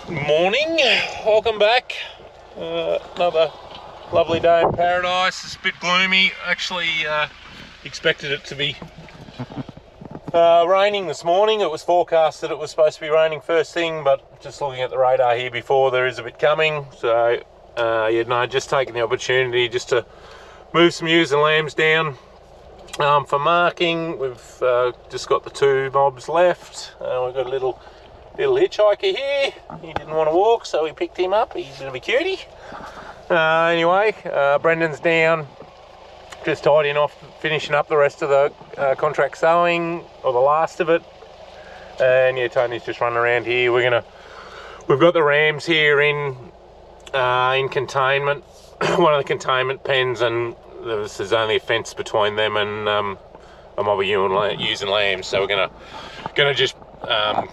Morning, welcome back. Another lovely day in paradise. It's a bit gloomy. Actually expected it to be raining this morning. It was forecast that it was supposed to be raining first thing, but just looking at the radar here before, there is a bit coming. So just taking the opportunity just to move some ewes and lambs down for marking. We've just got the two mobs left. We've got a little hitchhiker here. He didn't want to walk, so we picked him up. He's a bit of a cutie. Brendan's down, just tidying off, finishing up the rest of the contract sowing, or the last of it. And yeah, Tony's just running around here. We've got the rams here in containment, one of the containment pens, and there's only a fence between them and a mob of ewes and lambs. So we're gonna just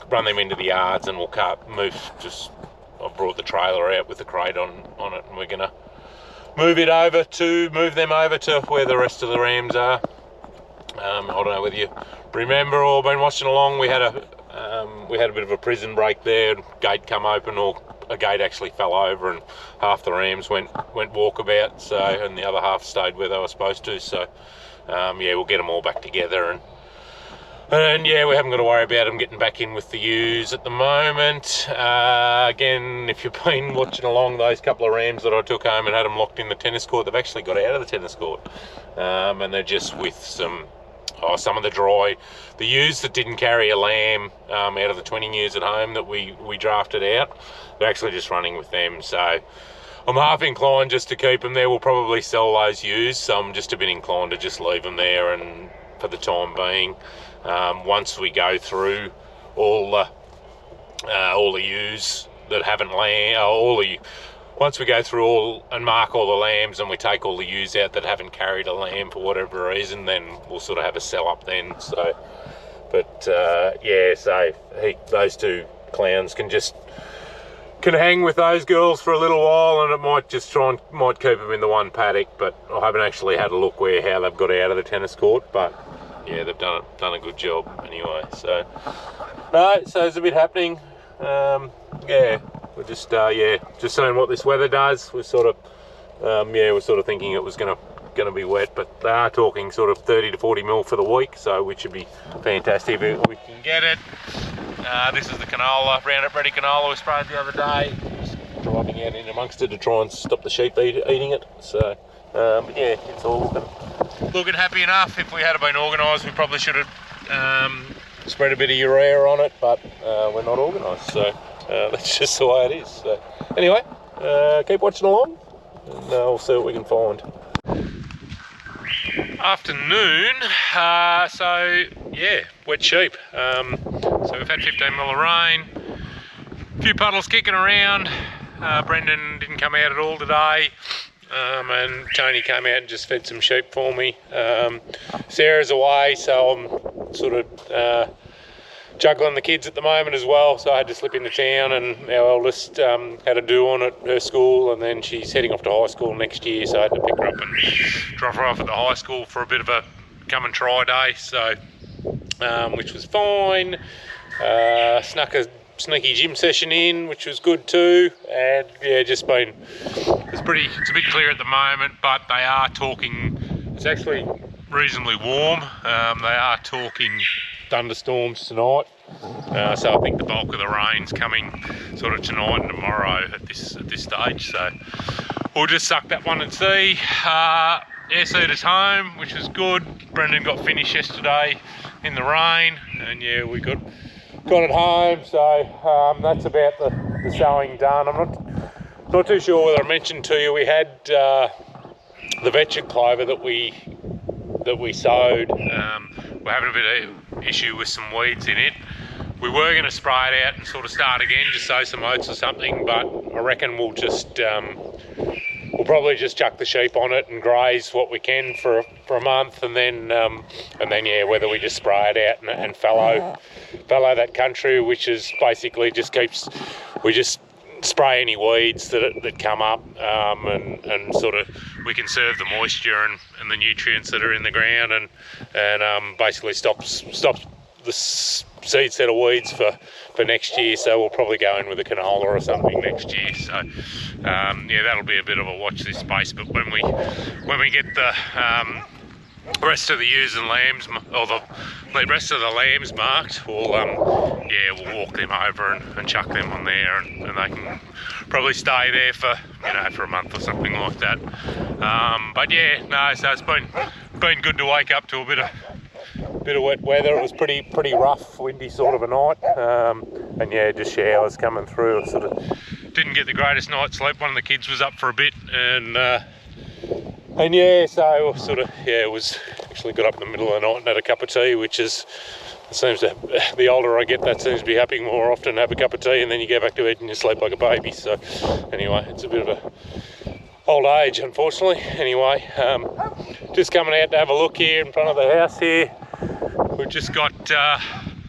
run them into the yards, and we'll I've brought the trailer out with the crate on it, and we're gonna move them over to where the rest of the rams are. I don't know whether you remember or been watching along. We had a bit of a prison break there. Gate come open, or a gate actually fell over, and half the rams went walkabout. So, and the other half stayed where they were supposed to. So, we'll get them all back together, and yeah, we haven't got to worry about them getting back in with the ewes at the moment. Again, if you've been watching along, those couple of rams that I took home and had them locked in the tennis court, they've actually got out of the tennis court, and they're just with some of the ewes that didn't carry a lamb out of the 20 ewes at home that we drafted out. They're actually just running with them. So I'm half inclined just to keep them there. We'll probably sell those ewes, so I'm just a bit inclined to just leave them there, and for the time being, once we go through all the ewes that haven't once we go through all and mark all the lambs, and we take all the ewes out that haven't carried a lamb for whatever reason, then we'll sort of have a sell up then. So, but those two clowns can hang with those girls for a little while, and it might keep them in the one paddock. But I haven't actually had a look how they've got out of the tennis court, but yeah, they've done a good job anyway. So there's a bit happening. We're just seeing what this weather does. We're sort of thinking it was gonna be wet, but they are talking sort of 30 to 40 mil for the week, so which should be fantastic if we can get it. This is the canola, Roundup Ready canola we sprayed the other day. Just driving out in amongst it to try and stop the sheep eating it. So it's all looking happy enough. If we had been organised, we probably should have spread a bit of urea on it, but we're not organised, so that's just the way it is. So anyway, keep watching along, and we'll see what we can find. Afternoon, wet sheep. So we've had 15 mil of rain, a few puddles kicking around. Brendan didn't come out at all today, and Tony came out and just fed some sheep for me. Sarah's away, so I'm sort of juggling the kids at the moment as well, so I had to slip into town, and our eldest had a do on at her school, and then she's heading off to high school next year, so I had to pick her up and drop her off at the high school for a bit of a come and try day, so which was fine. Snuck a sneaky gym session in, which was good too, and yeah, it's a bit clear at the moment, but they are talking, it's actually reasonably warm. They are talking thunderstorms tonight, so I think the bulk of the rain's coming sort of tonight and tomorrow at this stage, so we'll just suck that one and see. Air seeder's home, which was good. Brendan got finished yesterday in the rain, and yeah, we got it home, so that's about the sowing done. I'm not too sure whether I mentioned to you, we had the vetchin clover that we sowed. We're having a bit of issue with some weeds in it. We were going to spray it out and sort of start again, just sow some oats or something, but I reckon we'll probably just chuck the sheep on it and graze what we can for a month, and then whether we just spray it out and fallow that country, which is basically we just spray any weeds that come up, and sort of we conserve the moisture and the nutrients that are in the ground, and basically stops seed set of weeds for next year, so we'll probably go in with a canola or something next year. So yeah, that'll be a bit of a watch this space. But when we get the rest of the ewes and lambs, or the rest of the lambs marked, we'll yeah, we'll walk them over and chuck them on there, and they can probably stay there for, you know, for a month or something like that. But yeah, no, so it's been good to wake up to a bit of wet weather. It was pretty rough, windy sort of a night, and yeah, just showers coming through. I sort of didn't get the greatest night's sleep. One of the kids was up for a bit, and yeah, so sort of, yeah, it was actually got up in the middle of the night and had a cup of tea, which is, it seems to, the older I get, that seems to be happening more often. Have a cup of tea and then you go back to bed and you sleep like a baby. So anyway, it's a bit of a old age, unfortunately. Anyway, just coming out to have a look here in front of the house here. We've just got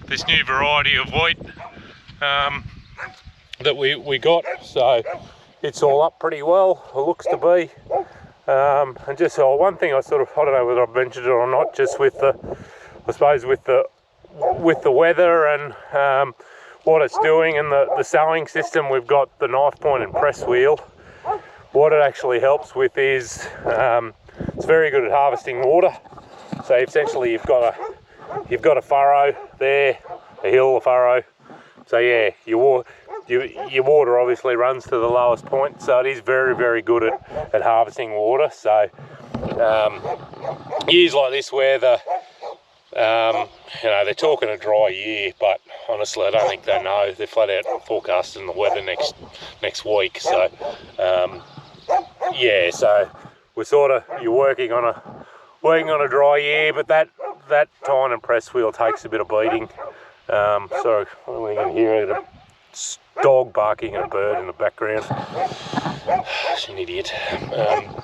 this new variety of wheat that we got, so it's all up pretty well, it looks to be. And just one thing I don't know whether I've mentioned it or not, just with the, I suppose with the weather and what it's doing and the sowing system, we've got the knife point and press wheel. What it actually helps with is it's very good at harvesting water. So essentially you've got a furrow there, a hill, a furrow. So yeah, your water obviously runs to the lowest point, so it is very, very good at harvesting water. So years like this where you know, they're talking a dry year, but honestly I don't think they know. They're flat out forecasting the weather next week. So yeah, so we're you're working on a dry year, but that tine and press wheel takes a bit of beating. So we can hear a dog barking and a bird in the background. She's an idiot.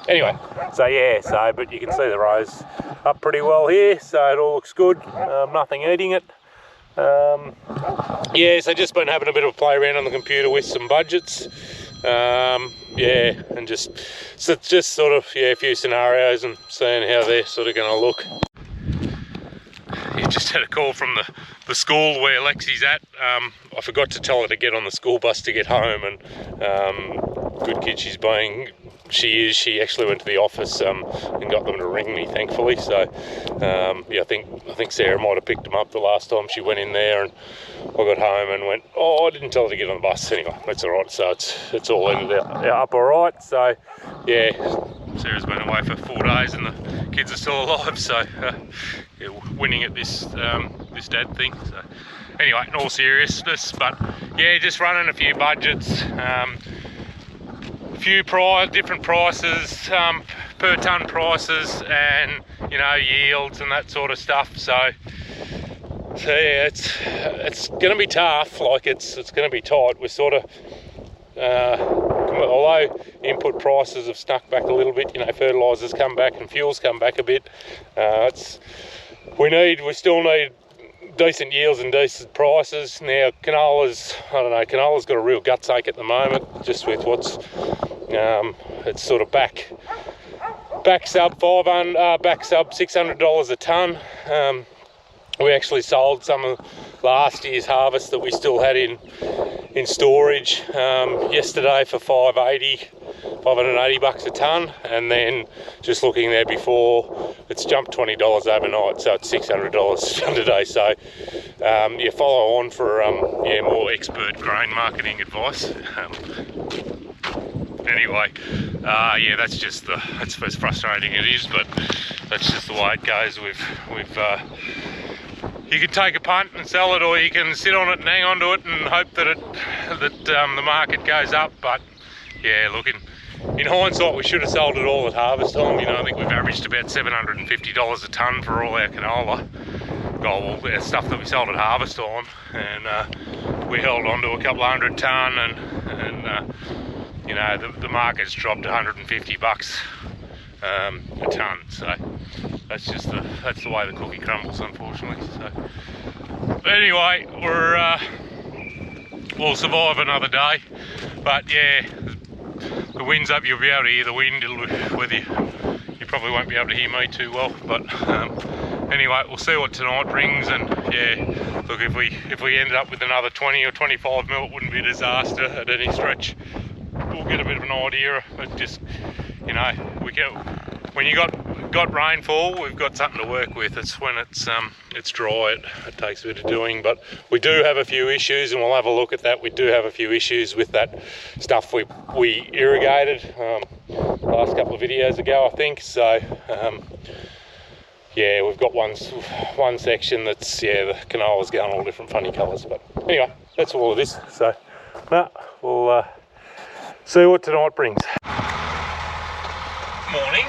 Anyway, so yeah, but you can see the rows up pretty well here, so it all looks good. Nothing eating it. Yeah, so just been having a bit of a play around on the computer with some budgets. Yeah, and just sort of, yeah, a few scenarios and seeing how they're sort of going to look. You just had a call from the school where Lexi's at. I forgot to tell her to get on the school bus to get home, and good kid she's being. She actually went to the office and got them to ring me, thankfully. So yeah, I think Sarah might have picked them up the last time she went in there, and I got home and went, oh, I didn't tell her to get on the bus. Anyway, that's all right. So it's all ended up all right. So yeah, Sarah's been away for 4 days and the kids are still alive. So yeah, winning at this dad thing. So anyway, in all seriousness, but yeah, just running a few budgets. Few different prices, per tonne prices, and you know, yields and that sort of stuff. So yeah, it's going to be tough. Like it's going to be tight. We're sort of although input prices have snuck back a little bit, you know, fertilisers come back and fuels come back a bit. We still need decent yields and decent prices. Now canola's, I don't know, canola's got a real guts ache at the moment, just with what's it's sort of back sub $600 a tonne. We actually sold some of last year's harvest that we still had in storage yesterday for $580 bucks a tonne, and then just looking there before, it's jumped $20 overnight, so it's $600 today. So you follow on for yeah, more expert grain marketing advice. Anyway, yeah, that's just it's as frustrating it is, but that's just the way it goes. You can take a punt and sell it, or you can sit on it and hang on to it and hope that the market goes up. But yeah, look, in hindsight, we should have sold it all at harvest time. You know, I think we've averaged about $750 a tonne for all our canola. Well, our stuff that we sold at harvest time, and we held on to a couple of 100 tonne, and you know, the market's dropped $150 a tonne. So that's the way the cookie crumbles, unfortunately. So anyway, we'll survive another day. But yeah, the wind's up. You'll be able to hear the wind. You probably won't be able to hear me too well, but anyway, we'll see what tonight brings, and yeah, look, if we ended up with another 20 or 25 mil, it wouldn't be a disaster at any stretch. We'll get a bit of an idea. But just, you know, when you got rainfall, we've got something to work with. It's when it's dry, it takes a bit of doing. But we do have a few issues, and we'll have a look at that. We do have a few issues with that stuff we irrigated last couple of videos ago, I think. So yeah, we've got one section that's, yeah, the canola's going all different funny colours. But anyway, that's all it is. So we'll see what tonight brings. Morning.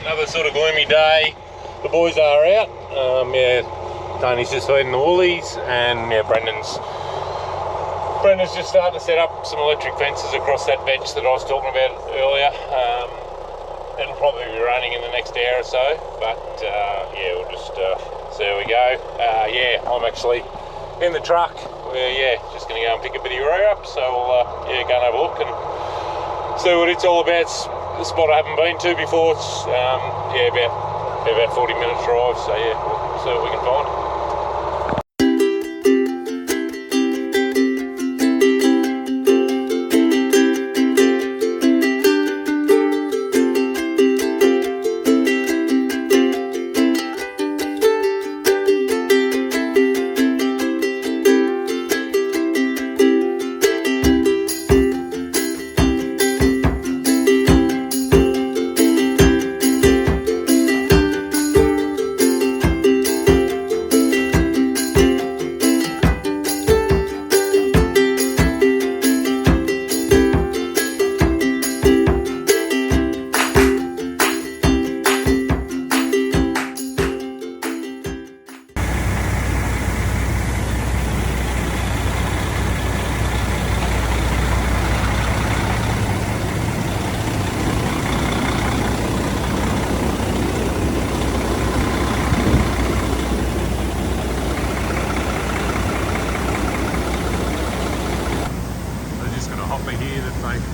Another sort of gloomy day. The boys are out. Yeah, Tony's just feeding the woolies, and yeah, Brendan's just starting to set up some electric fences across that bench that I was talking about earlier. It'll probably be running in the next hour or so, but yeah, we'll just see how we go. Yeah, I'm actually in the truck. We're, yeah, just going to go and pick a bit of urea up, so we'll yeah, go and have a look and see what it's all about. It's a spot I haven't been to before. It's yeah, about 40 minutes drive, so yeah, we'll see what we can find.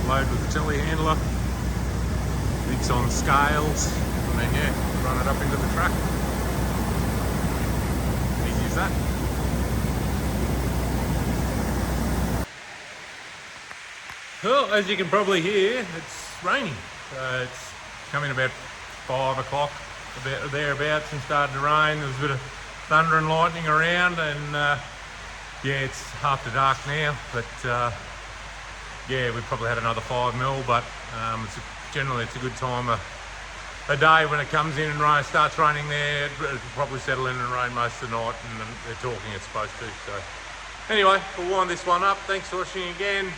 Load with the telehandler, mix on scales, and then yeah, run it up into the truck. Easy as that. Well, as you can probably hear, it's raining. It's coming about 5 o'clock, about thereabouts, and started to rain. There's a bit of thunder and lightning around, and yeah, it's after dark now, but yeah, we've probably had another 5 mil, but generally it's a good time of a day when it comes in and starts raining there. It'll probably settle in and rain most of the night, and they're talking it's supposed to. So anyway, we'll wind this one up. Thanks for watching again.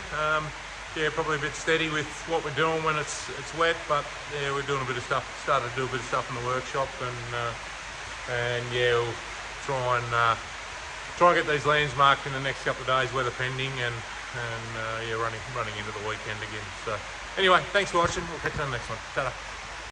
Yeah, probably a bit steady with what we're doing when it's wet, but yeah, we're doing a bit of stuff. Started to do a bit of stuff in the workshop, and yeah, we'll try and get these lands marked in the next couple of days, weather pending, and yeah, running into the weekend again. So anyway, thanks for watching. We'll catch you on the next one. Ta-da.